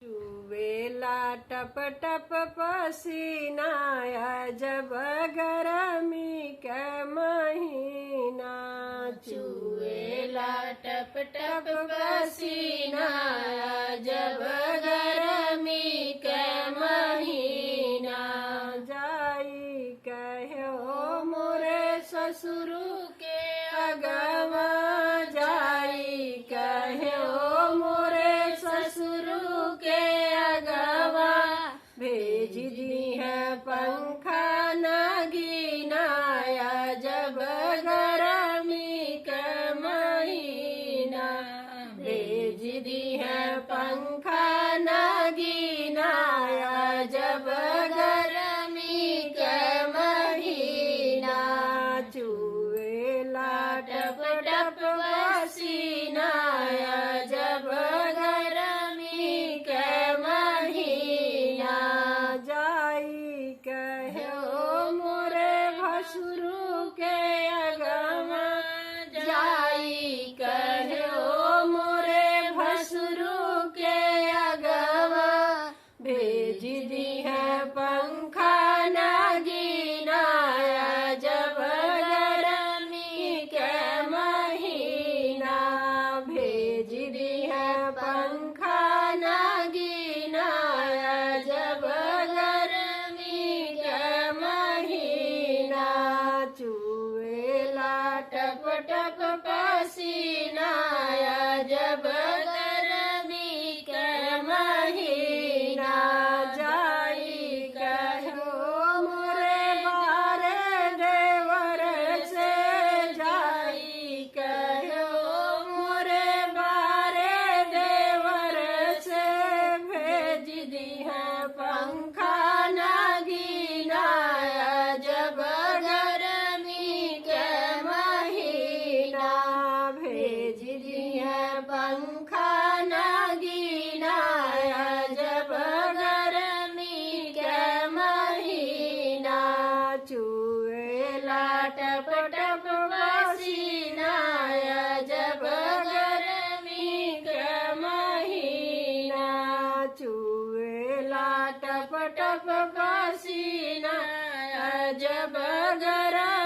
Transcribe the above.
चुवेला टप टप पसीना जब गरमी के महीना। चुवेला टप टप पसीना जब गरमी के महीना। जाई कहो मोरे ससुरु के अगवा, जाई कहो मोरे ससुरु के अगवा। भेज दी है पंखा नगीनाया जब गरमी के महीना। भेज दी है पंखा नगीनाया जब गरमी के महीना। चुवेला टप टप पसीना जब गरमी के महीना। जाई कहो मोरे भसुरु के अगवा, जाई कहो मोरे भसुरु के अगवा। भेज दी है पंखा नगीनाया जब गरमी के महीना। भेज दी है पंखा नगीनाया जब गरमी के महीना। चुवेला टप टप पसीना जब गरमी के महीना। जाई कहो मोरे बारे देवर से, जाई कहो मोरे बारे देवर से। भेज दी है पंखा नगीनाया जब गरमी के महीना। भेज दी है पंखा नगीनाया जब गरमी के महीना। चुवेला टप टप पसीना जब गरमी के महीना। चुवेला टप टप पसीना जब गरमी